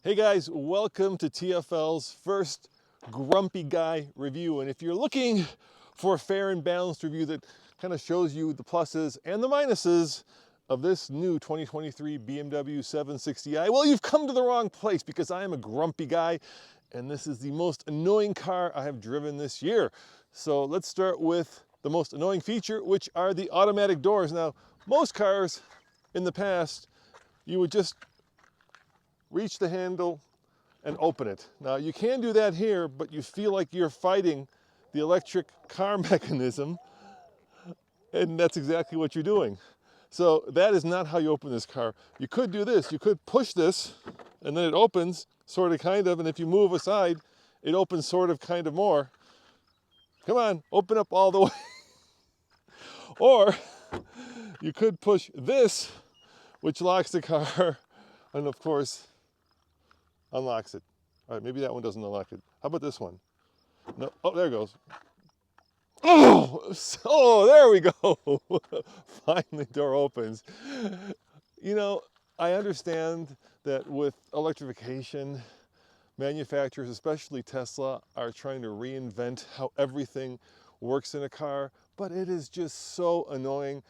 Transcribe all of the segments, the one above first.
Hey guys, welcome to TFL's first Grumpy Guy review. And if you're looking for a fair and balanced review that kind of shows you the pluses and the minuses of this new 2023 BMW 760i, well, you've come to the wrong place because I am a grumpy guy and this is the most annoying car I have driven this year. So let's start with the most annoying feature, which are the automatic doors. Now, most cars in the past, you would just reach the handle and open it. Now you can do that here, but you feel like you're fighting the electric car mechanism, and that's exactly what you're doing. So that is not how you open this car. You could do this, you could push this, and then it opens, sort of, kind of, and if you move aside, it opens sort of, kind of more. Come on, open up all the way. Or you could push this, which locks the car, and of course, unlocks it. All right, maybe that one doesn't unlock it. How about this one? No, oh, there it goes. Oh, there we go. Finally, door opens. You know, I understand that with electrification, manufacturers, especially Tesla, are trying to reinvent how everything works in a car, but it is just so annoying.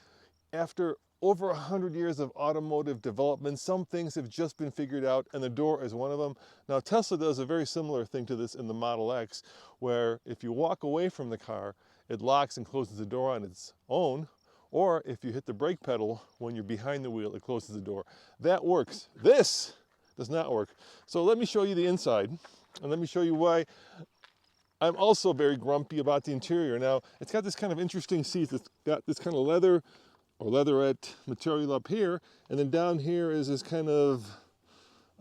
After over 100 years of automotive development, some things have just been figured out, and the door is one of them. Now, Tesla does a very similar thing to this in the Model X, where if you walk away from the car, it locks and closes the door on its own, or if you hit the brake pedal when you're behind the wheel, it closes the door. That works. This does not work. So let me show you the inside, and let me show you why I'm also very grumpy about the interior. Now, it's got this kind of interesting seats. It's got this kind of leather or leatherette material up here, and then down here is this kind of,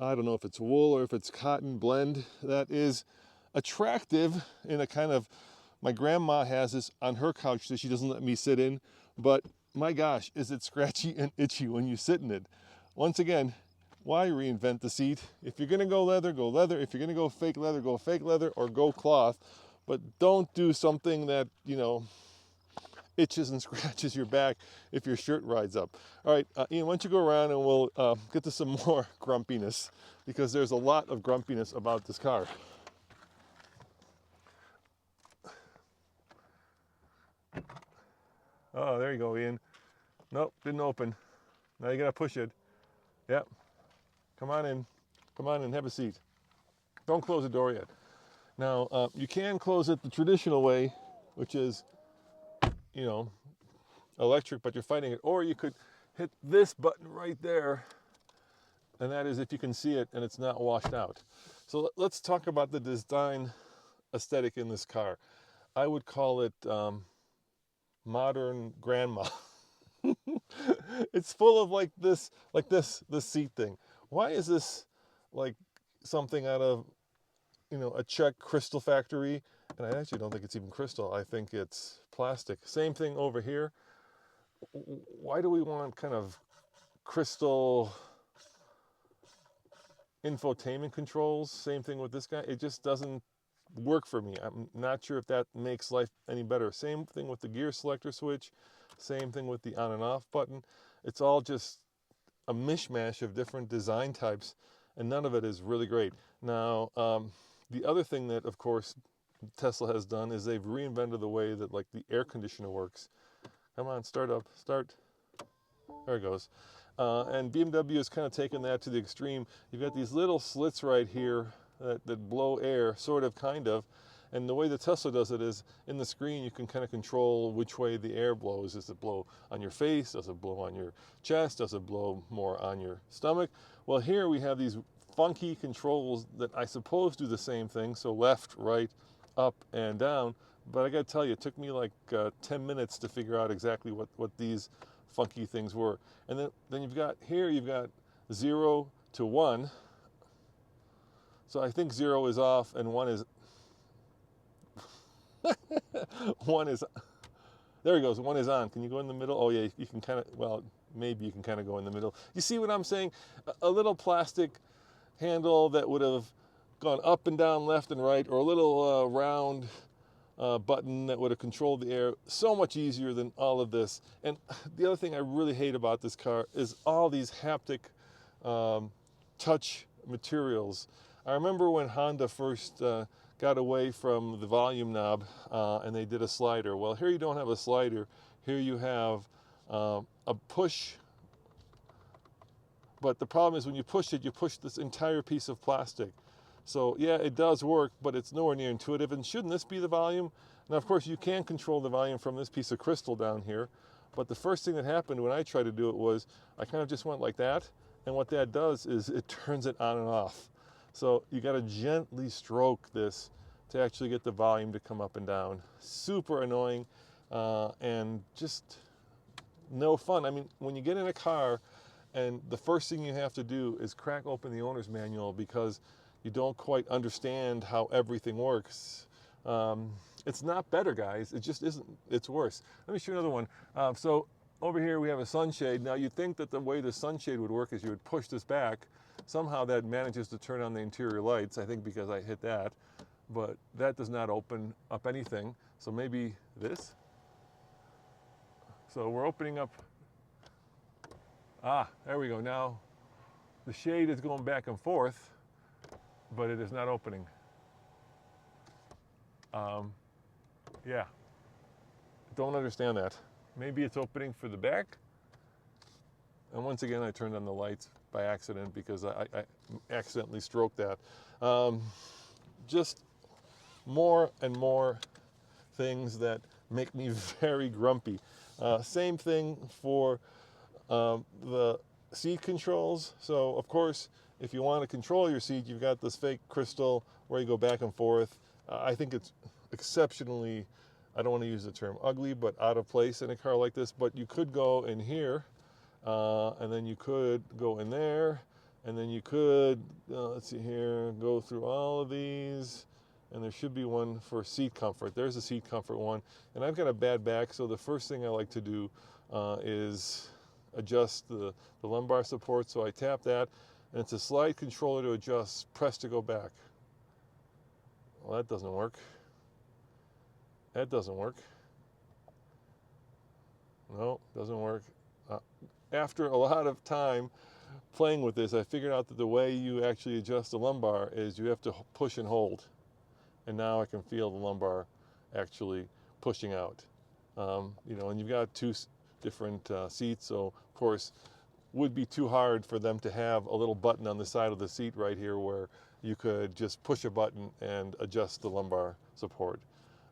I don't know if it's wool or if it's cotton blend that is attractive in a kind of, my grandma has this on her couch that she doesn't let me sit in, but my gosh, is it scratchy and itchy when you sit in it. Once again, why reinvent the seat? If you're gonna go leather, go leather. If you're gonna go fake leather, or go cloth, but don't do something that, you know, itches and scratches your back if your shirt rides up. All right, Ian, why don't you go around and we'll get to some more grumpiness, because there's a lot of grumpiness about this car. Oh, there you go, Ian. Nope, didn't open. Now you gotta push it. Yep. Come on in. Come on in, have a seat. Don't close the door yet. Now, you can close it the traditional way, which is, you know, electric, but you're fighting it. Or you could hit this button right there, and that is if you can see it and it's not washed out. So let's talk about the design aesthetic in this car. I would call it modern grandma. It's full of this seat thing. Why is this like something out of, you know, a Czech crystal factory? And I actually don't think it's even crystal. I think it's plastic. Same thing over here. Why do we want kind of crystal infotainment controls? Same thing with this guy. It just doesn't work for me. I'm not sure if that makes life any better. Same thing with the gear selector switch. Same thing with the on and off button. It's all just a mishmash of different design types, and none of it is really great. Now, the other thing that, of course, Tesla has done is they've reinvented the way that, like, the air conditioner works. Come on, start up, start. There it goes. And BMW has kind of taken that to the extreme. You've got these little slits right here that blow air, sort of, kind of. And the way the Tesla does it is, in the screen, you can kind of control which way the air blows. Does it blow on your face? Does it blow on your chest? Does it blow more on your stomach? Well, here we have these funky controls that I suppose do the same thing. So left, right, up, and down. But I got to tell you, it took me like 10 minutes to figure out exactly what these funky things were. And then you've got 0 to 1. So I think 0 is off and 1 is one is, there he goes, 1 is on. Can you go in the middle? Oh yeah, you can kind of, well, maybe you can kind of go in the middle. You see what I'm saying? A little plastic handle that would have gone up and down, left and right, or a little round button that would have controlled the air. So much easier than all of this. And the other thing I really hate about this car is all these haptic touch materials. I remember when Honda first got away from the volume knob and they did a slider. Well, here you don't have a slider. Here you have a push, but the problem is when you push it, you push this entire piece of plastic. So yeah, it does work, but it's nowhere near intuitive. And shouldn't this be the volume? Now, of course, you can control the volume from this piece of crystal down here. But the first thing that happened when I tried to do it was I kind of just went like that. And what that does is it turns it on and off. So you got to gently stroke this to actually get the volume to come up and down. Super annoying and just no fun. I mean, when you get in a car and the first thing you have to do is crack open the owner's manual because you don't quite understand how everything works. It's not better, guys. It just isn't. It's worse. Let me show you another one. So over here we have a sunshade. Now you'd think that the way the sunshade would work is you would push this back. Somehow that manages to turn on the interior lights, I think because I hit that. But that does not open up anything. So maybe this. So we're opening up. There we go. Now the shade is going back and forth, but it is not opening. Yeah, don't understand that. Maybe it's opening for the back. And once again, I turned on the lights by accident because I accidentally stroked that. Just more and more things that make me very grumpy. Same thing for the seat controls. So of course, if you want to control your seat, you've got this fake crystal where you go back and forth. I think it's exceptionally, I don't want to use the term ugly, but out of place in a car like this. But you could go in here, and then you could go in there, and then you could, let's see here, go through all of these, and there should be one for seat comfort. There's a seat comfort one, and I've got a bad back, so the first thing I like to do is adjust the lumbar support. So I tap that, and it's a slide controller to adjust, press to go back. Well, that doesn't work. That doesn't work. No, doesn't work. After a lot of time playing with this, I figured out that the way you actually adjust the lumbar is you have to push and hold. And now I can feel the lumbar actually pushing out. And you've got two different seats, so of course, would be too hard for them to have a little button on the side of the seat right here where you could just push a button and adjust the lumbar support.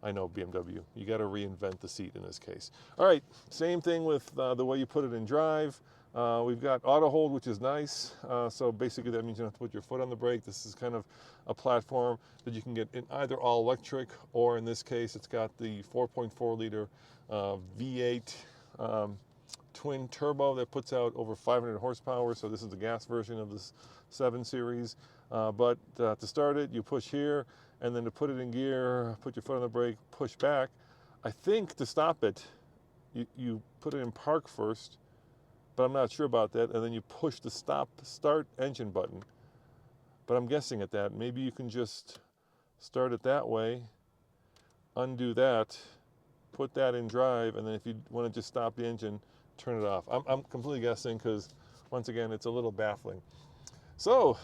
I know, BMW, you got to reinvent the seat in this case. All right, same thing with the way you put it in drive. We've got auto hold, which is nice. So basically that means you don't have to put your foot on the brake. This is kind of a platform that you can get in either all electric, or in this case, it's got the 4.4 liter V8 twin turbo that puts out over 500 horsepower. So this is the gas version of this 7 Series. But to start it, you push here, and then to put it in gear, put your foot on the brake, push back. I think to stop it, you put it in park first, but I'm not sure about that, and then you push the start engine button. But I'm guessing at that. Maybe you can just start it that way, undo that, put that in drive, and then if you want to just stop the engine, turn it off. I'm completely guessing because, once again, it's a little baffling. So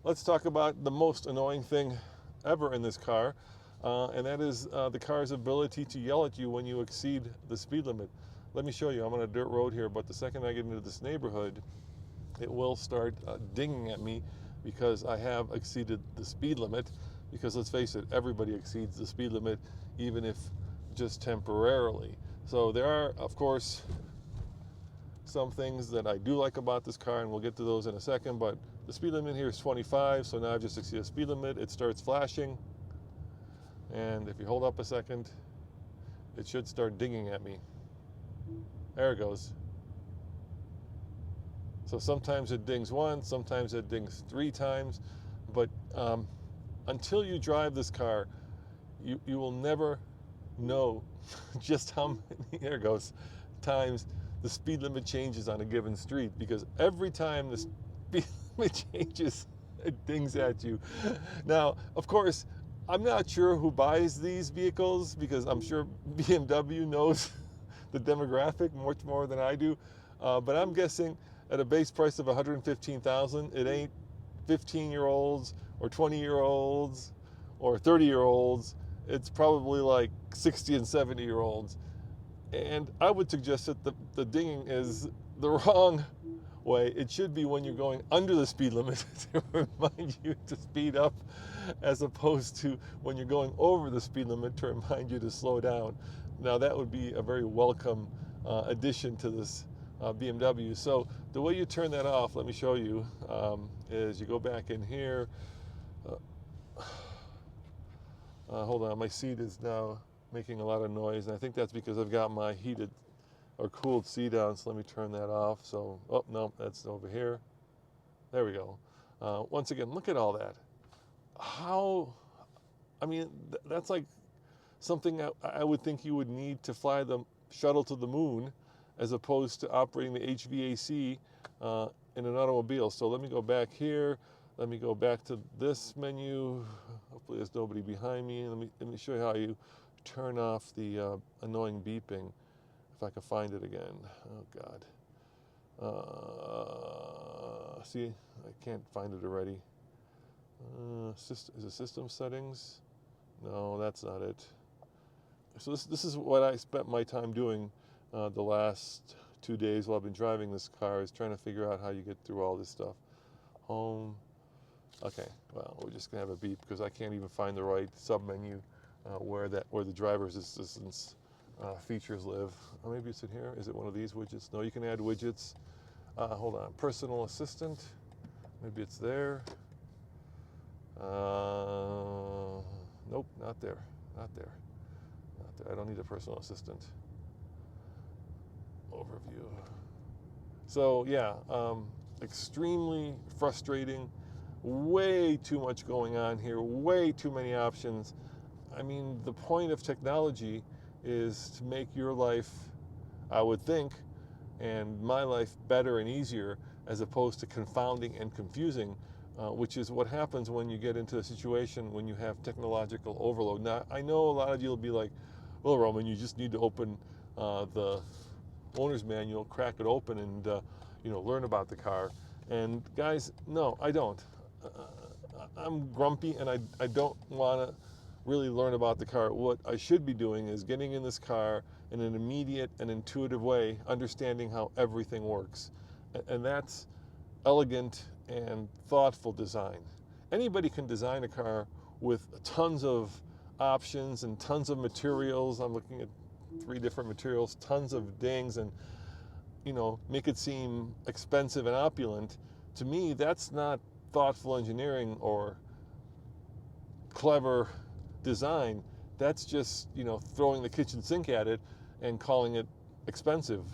let's talk about the most annoying thing ever in this car, and that is the car's ability to yell at you when you exceed the speed limit. Let me show you. I'm on a dirt road here, but the second I get into this neighborhood, it will start dinging at me because I have exceeded the speed limit. Because let's face it, everybody exceeds the speed limit, even if just temporarily. So there are, of course, some things that I do like about this car, and we'll get to those in a second, but the speed limit here is 25, so now I've just exceeded the speed limit. It starts flashing, and if you hold up a second, it should start dinging at me. There it goes. So sometimes it dings once, sometimes it dings 3 times, but until you drive this car, you will never know just how many, there it goes, times the speed limit changes on a given street, because every time the speed limit changes, it dings at you. Now, of course, I'm not sure who buys these vehicles, because I'm sure BMW knows the demographic much more than I do, but I'm guessing at a base price of $115,000, it ain't 15-year-olds or 20-year-olds or 30-year-olds. It's probably like 60 and 70-year-olds. And I would suggest that the dinging is the wrong way. It should be when you're going under the speed limit to remind you to speed up, as opposed to when you're going over the speed limit to remind you to slow down. Now that would be a very welcome addition to this BMW. So the way you turn that off, let me show you, is you go back in here. Hold on, my seat is now making a lot of noise, and I think that's because I've got my heated or cooled seat on, so let me turn that off. So, oh no, that's over here. There we go. Once again, look at all that. How, I mean, that's like something I would think you would need to fly the shuttle to the moon, as opposed to operating the HVAC in an automobile. So let me go back here. Let me go back to this menu. Hopefully there's nobody behind me. Let me show you how you turn off the annoying beeping, if I can find it again. Oh God. See, I can't find it already. Is it system settings? No, that's not it. So this is what I spent my time doing the last 2 days while I've been driving this car, is trying to figure out how you get through all this stuff. Home. Okay, well, we're just gonna have a beep because I can't even find the right sub-menu where the driver's assistance features live. Or maybe it's in here. Is it one of these widgets? No, you can add widgets. Hold on, personal assistant. Maybe it's there. Nope, not there. Not there. Not there. I don't need a personal assistant. Overview. So yeah, extremely frustrating. Way too much going on here. Way too many options. I mean, the point of technology is to make your life, I would think, and my life better and easier, as opposed to confounding and confusing, which is what happens when you get into a situation when you have technological overload. Now, I know a lot of you will be like, well, Roman, you just need to open the owner's manual, crack it open, and learn about the car. And guys, no, I don't. I'm grumpy, and I don't want to really learn about the car. What I should be doing is getting in this car in an immediate and intuitive way, understanding how everything works. And that's elegant and thoughtful design. Anybody can design a car with tons of options and tons of materials. I'm looking at 3 different materials, tons of dings, and make it seem expensive and opulent. To me, that's not thoughtful engineering or clever design. That's just throwing the kitchen sink at it and calling it expensive.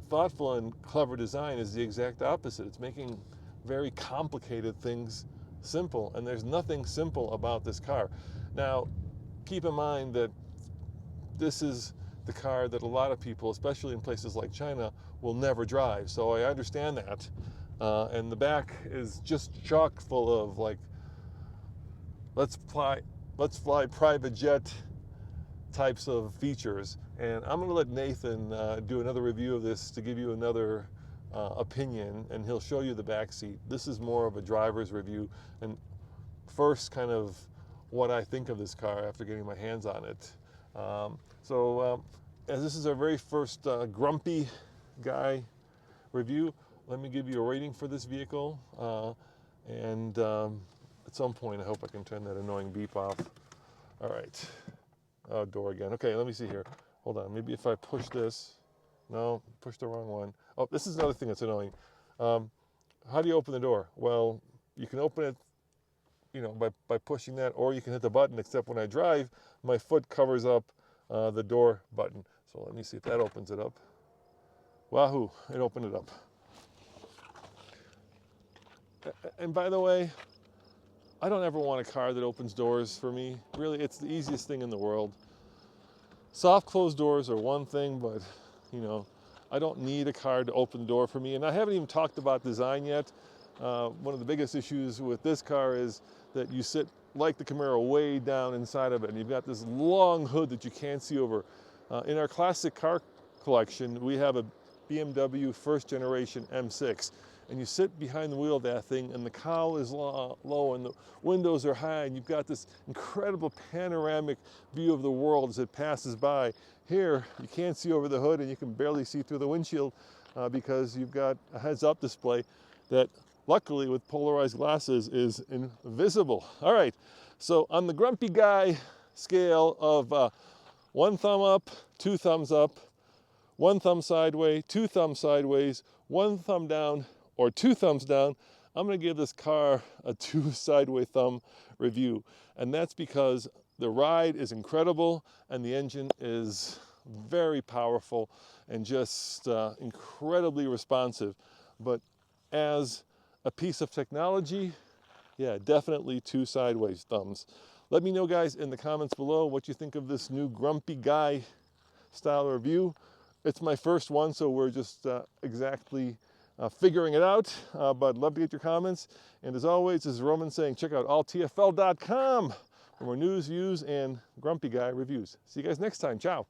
Thoughtful and clever design is the exact opposite. It's making very complicated things simple, and there's nothing simple about this car. Now, keep in mind that this is the car that a lot of people, especially in places like China, will never drive. So I understand that. And the back is just chock full of like, let's fly private jet types of features. And I'm going to let Nathan do another review of this to give you another opinion, and he'll show you the back seat. This is more of a driver's review, and first kind of what I think of this car after getting my hands on it. As this is our very first grumpy guy review, let me give you a rating for this vehicle, and at some point I hope I can turn that annoying beep off. All right. Oh, door again. Okay, let me see here. Hold on. Maybe if I push this. No, push the wrong one. Oh, this is another thing that's annoying. How do you open the door? Well, you can open it, by pushing that, or you can hit the button, except when I drive, my foot covers up the door button. So let me see if that opens it up. Wahoo, it opened it up. And by the way, I don't ever want a car that opens doors for me. Really, it's the easiest thing in the world. Soft closed doors are one thing, but I don't need a car to open the door for me. And I haven't even talked about design yet. One of the biggest issues with this car is that you sit, like the Camaro, way down inside of it, and you've got this long hood that you can't see over. In our classic car collection, we have a BMW first generation M6, and you sit behind the wheel of that thing, and the cowl is low and the windows are high, and you've got this incredible panoramic view of the world as it passes by. Here, you can't see over the hood, and you can barely see through the windshield because you've got a heads-up display that, luckily, with polarized glasses, is invisible. All right, so on the grumpy guy scale of 1 thumb up, 2 thumbs up, 1 thumb sideways, 2 thumbs sideways, 1 thumb down, or 2 thumbs down, I'm going to give this car a 2 sideways thumb review. And that's because the ride is incredible and the engine is very powerful and just incredibly responsive. But as a piece of technology, yeah, definitely 2 sideways thumbs. Let me know, guys, in the comments below what you think of this new grumpy guy style review. It's my first one, so we're just exactly figuring it out, but I'd love to get your comments. And as always, this is Roman saying, check out alltfl.com for more news, views, and grumpy guy reviews. See you guys next time. Ciao.